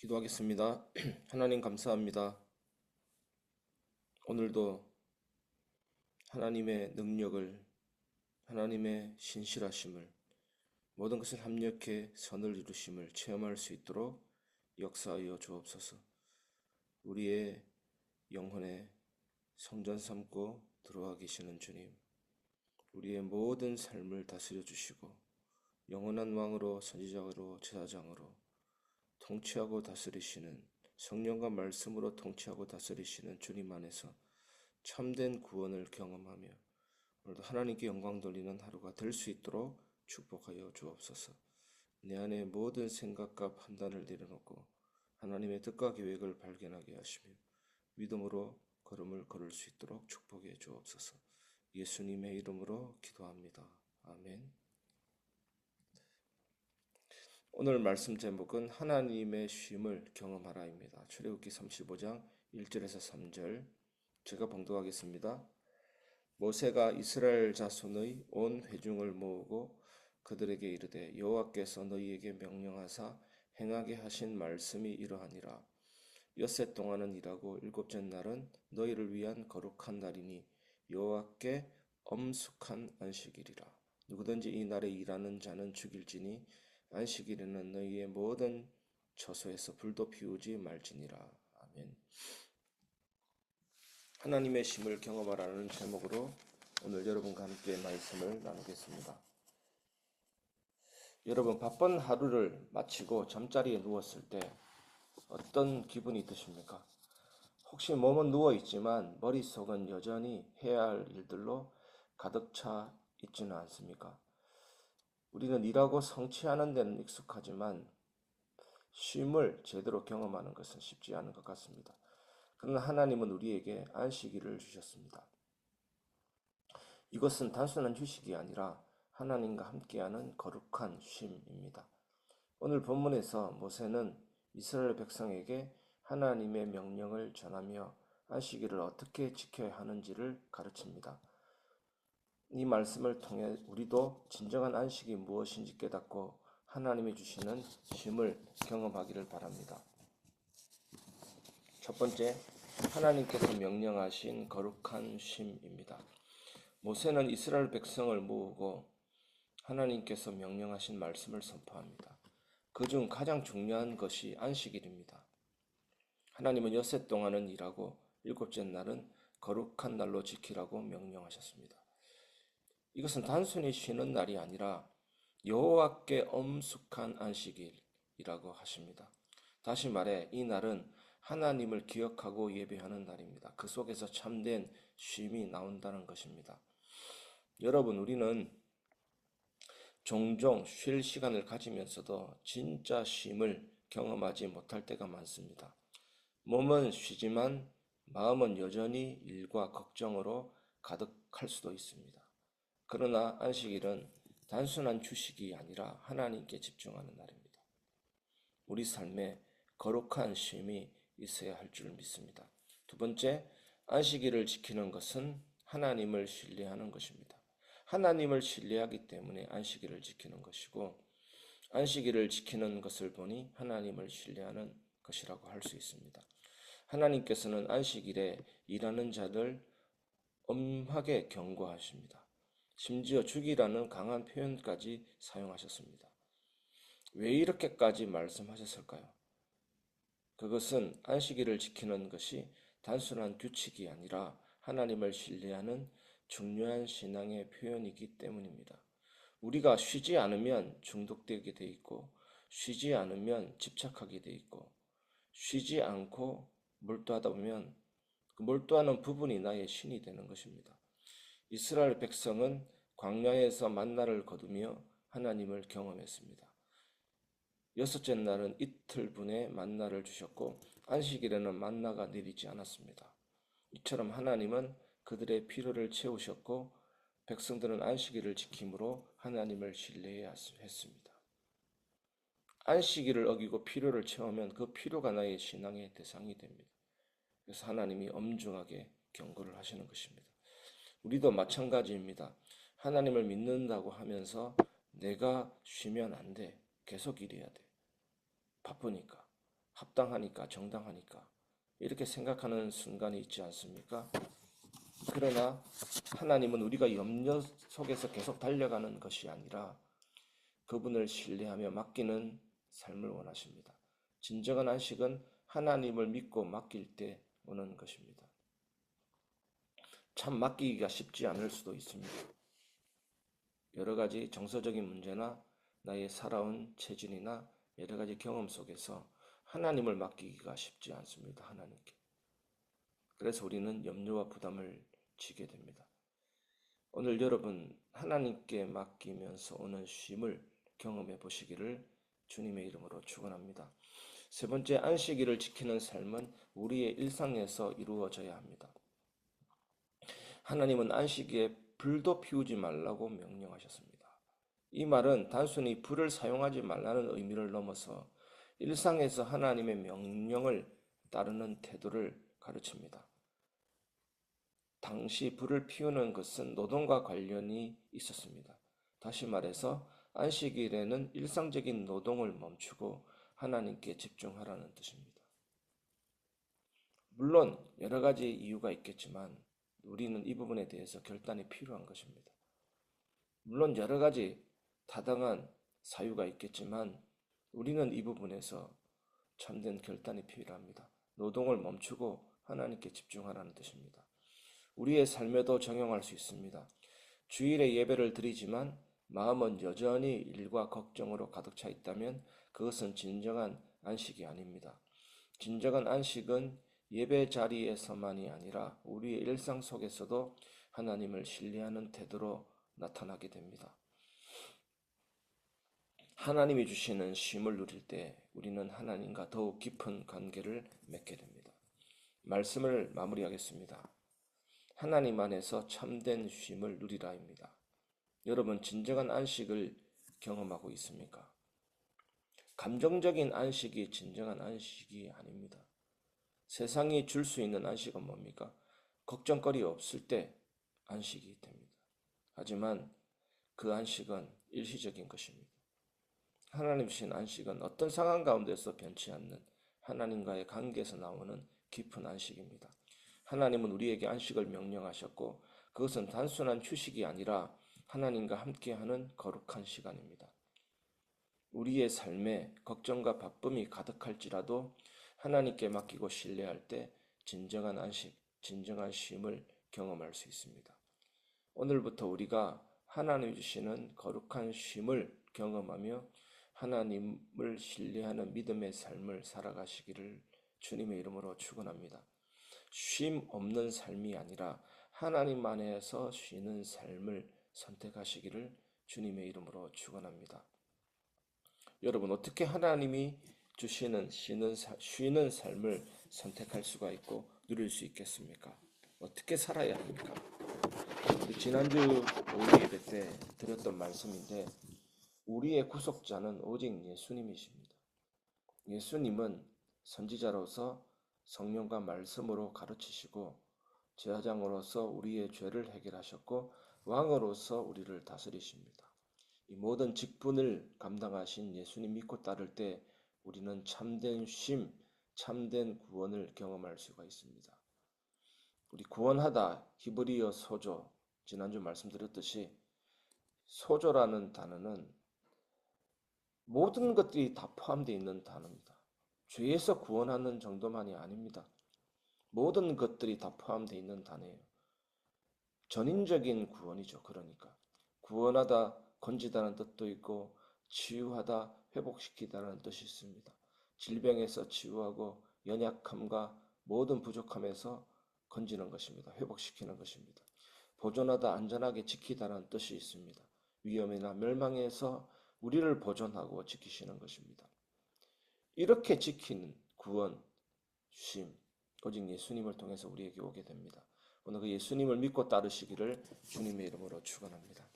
기도하겠습니다. 하나님 감사합니다. 오늘도 하나님의 능력을, 하나님의 신실하심을, 모든 것을 합력해 선을 이루심을 체험할 수 있도록 역사하여 주옵소서. 우리의 영혼에 성전 삼고 들어와 계시는 주님, 우리의 모든 삶을 다스려 주시고 영원한 왕으로 선지자로 제사장으로 통치하고 다스리시는, 성령과 말씀으로 통치하고 다스리시는 주님 안에서 참된 구원을 경험하며 오늘도 하나님께 영광 돌리는 하루가 될 수 있도록 축복하여 주옵소서. 내 안에 모든 생각과 판단을 내려놓고 하나님의 뜻과 계획을 발견하게 하시며 믿음으로 걸음을 걸을 수 있도록 축복해 주옵소서. 예수님의 이름으로 기도합니다. 아멘. 오늘 말씀 제목은 하나님의 쉼을 경험하라입니다. 출애굽기 35장 1절에서 3절 제가 봉독하겠습니다. 모세가 이스라엘 자손의 온 회중을 모으고 그들에게 이르되 여호와께서 너희에게 명령하사 행하게 하신 말씀이 이러하니라. 엿새 동안은 일하고 일곱째 날은 너희를 위한 거룩한 날이니 여호와께 엄숙한 안식일이라. 누구든지 이 날에 일하는 자는 죽일지니 안식일에는 너희의 모든 처소에서 불도 피우지 말지니라. 아멘. 하나님의 쉼을 경험하라는 제목으로 오늘 여러분과 함께 말씀을 나누겠습니다. 여러분, 바쁜 하루를 마치고 잠자리에 누웠을 때 어떤 기분이 드십니까? 혹시 몸은 누워있지만 머릿속은 여전히 해야 할 일들로 가득 차 있지는 않습니까? 우리는 일하고 성취하는 데는 익숙하지만 쉼을 제대로 경험하는 것은 쉽지 않은 것 같습니다. 그러나 하나님은 우리에게 안식일을 주셨습니다. 이것은 단순한 휴식이 아니라 하나님과 함께하는 거룩한 쉼입니다. 오늘 본문에서 모세는 이스라엘 백성에게 하나님의 명령을 전하며 안식일을 어떻게 지켜야 하는지를 가르칩니다. 이 말씀을 통해 우리도 진정한 안식이 무엇인지 깨닫고 하나님이 주시는 쉼을 경험하기를 바랍니다. 첫 번째, 하나님께서 명령하신 거룩한 쉼입니다. 모세는 이스라엘 백성을 모으고 하나님께서 명령하신 말씀을 선포합니다. 그중 가장 중요한 것이 안식일입니다. 하나님은 엿새 동안은 일하고 일곱째 날은 거룩한 날로 지키라고 명령하셨습니다. 이것은 단순히 쉬는 날이 아니라 여호와께 엄숙한 안식일이라고 하십니다. 다시 말해 이 날은 하나님을 기억하고 예배하는 날입니다. 그 속에서 참된 쉼이 나온다는 것입니다. 여러분, 우리는 종종 쉴 시간을 가지면서도 진짜 쉼을 경험하지 못할 때가 많습니다. 몸은 쉬지만 마음은 여전히 일과 걱정으로 가득할 수도 있습니다. 그러나 안식일은 단순한 휴식이 아니라 하나님께 집중하는 날입니다. 우리 삶에 거룩한 쉼이 있어야 할 줄 믿습니다. 두 번째, 안식일을 지키는 것은 하나님을 신뢰하는 것입니다. 하나님을 신뢰하기 때문에 안식일을 지키는 것이고 안식일을 지키는 것을 보니 하나님을 신뢰하는 것이라고 할 수 있습니다. 하나님께서는 안식일에 일하는 자들 엄하게 경고하십니다. 심지어 죽이라는 강한 표현까지 사용하셨습니다. 왜 이렇게까지 말씀하셨을까요? 그것은 안식일을 지키는 것이 단순한 규칙이 아니라 하나님을 신뢰하는 중요한 신앙의 표현이기 때문입니다. 우리가 쉬지 않으면 중독되게 돼 있고 쉬지 않으면 집착하게 돼 있고 쉬지 않고 몰두하다 보면 그 몰두하는 부분이 나의 신이 되는 것입니다. 이스라엘 백성은 광야에서 만나를 거두며 하나님을 경험했습니다. 여섯째 날은 이틀분의 만나를 주셨고 안식일에는 만나가 내리지 않았습니다. 이처럼 하나님은 그들의 필요를 채우셨고 백성들은 안식일을 지킴으로 하나님을 신뢰해야 했습니다. 안식일을 어기고 필요를 채우면 그 필요가 나의 신앙의 대상이 됩니다. 그래서 하나님이 엄중하게 경고를 하시는 것입니다. 우리도 마찬가지입니다. 하나님을 믿는다고 하면서 내가 쉬면 안 돼. 계속 일해야 돼. 바쁘니까. 합당하니까, 정당하니까 이렇게 생각하는 순간이 있지 않습니까? 그러나 하나님은 우리가 염려 속에서 계속 달려가는 것이 아니라 그분을 신뢰하며 맡기는 삶을 원하십니다. 진정한 안식은 하나님을 믿고 맡길 때 오는 것입니다. 참 맡기기가 쉽지 않을 수도 있습니다. 여러 가지 정서적인 문제나 나의 살아온 체질이나 여러 가지 경험 속에서 하나님을 맡기기가 쉽지 않습니다. 하나님께. 그래서 우리는 염려와 부담을 지게 됩니다. 오늘 여러분 하나님께 맡기면서 오는 쉼을 경험해 보시기를 주님의 이름으로 축원합니다. 세 번째, 안식일을 지키는 삶은 우리의 일상에서 이루어져야 합니다. 하나님은 안식일에 불도 피우지 말라고 명령하셨습니다. 이 말은 단순히 불을 사용하지 말라는 의미를 넘어서 일상에서 하나님의 명령을 따르는 태도를 가르칩니다. 당시 불을 피우는 것은 노동과 관련이 있었습니다. 다시 말해서 안식일에는 일상적인 노동을 멈추고 하나님께 집중하라는 뜻입니다. 물론 여러 가지 이유가 있겠지만 우리는 이 부분에 대해서 결단이 필요한 것입니다. 물론 여러 가지 타당한 사유가 있겠지만 우리는 이 부분에서 참된 결단이 필요합니다. 노동을 멈추고 하나님께 집중하라는 뜻입니다. 우리의 삶에도 적용할 수 있습니다. 주일에 예배를 드리지만 마음은 여전히 일과 걱정으로 가득 차 있다면 그것은 진정한 안식이 아닙니다. 진정한 안식은 예배 자리에서만이 아니라 우리의 일상 속에서도 하나님을 신뢰하는 태도로 나타나게 됩니다. 하나님이 주시는 쉼을 누릴 때 우리는 하나님과 더욱 깊은 관계를 맺게 됩니다. 말씀을 마무리하겠습니다. 하나님 안에서 참된 쉼을 누리라입니다. 여러분 진정한 안식을 경험하고 있습니까? 감정적인 안식이 진정한 안식이 아닙니다. 세상이 줄 수 있는 안식은 뭡니까? 걱정거리 없을 때 안식이 됩니다. 하지만 그 안식은 일시적인 것입니다. 하나님 주신 안식은 어떤 상황 가운데서 변치 않는 하나님과의 관계에서 나오는 깊은 안식입니다. 하나님은 우리에게 안식을 명령하셨고 그것은 단순한 휴식이 아니라 하나님과 함께하는 거룩한 시간입니다. 우리의 삶에 걱정과 바쁨이 가득할지라도 하나님께 맡기고 신뢰할 때 진정한 안식, 진정한 쉼을 경험할 수 있습니다. 오늘부터 우리가 하나님 주시는 거룩한 쉼을 경험하며 하나님을 신뢰하는 믿음의 삶을 살아가시기를 주님의 이름으로 축원합니다. 쉼 없는 삶이 아니라 하나님 안에서 쉬는 삶을 선택하시기를 주님의 이름으로 축원합니다. 여러분 어떻게 하나님이 주시는 쉬는 삶을 선택할 수가 있고 누릴 수 있겠습니까? 어떻게 살아야 합니까? 지난주 오후 예배 때 드렸던 말씀인데 우리의 구속자는 오직 예수님이십니다. 예수님은 선지자로서 성령과 말씀으로 가르치시고 제사장으로서 우리의 죄를 해결하셨고 왕으로서 우리를 다스리십니다. 이 모든 직분을 감당하신 예수님 믿고 따를 때 우리는 참된 쉼, 참된 구원을 경험할 수가 있습니다. 우리 구원하다 히브리어 소조, 지난주 말씀드렸듯이 소조라는 단어는 모든 것들이 다 포함되어 있는 단어입니다. 죄에서 구원하는 정도만이 아닙니다. 모든 것들이 다 포함되어 있는 단어예요. 전인적인 구원이죠. 그러니까 구원하다 건지다는 뜻도 있고 치유하다 회복시키다는 뜻이 있습니다. 질병에서 치유하고 연약함과 모든 부족함에서 건지는 것입니다. 회복시키는 것입니다. 보존하다 안전하게 지키다는 뜻이 있습니다. 위험이나 멸망에서 우리를 보존하고 지키시는 것입니다. 이렇게 지키는 구원, 쉼, 오직 예수님을 통해서 우리에게 오게 됩니다. 오늘 그 예수님을 믿고 따르시기를 주님의 이름으로 축원합니다.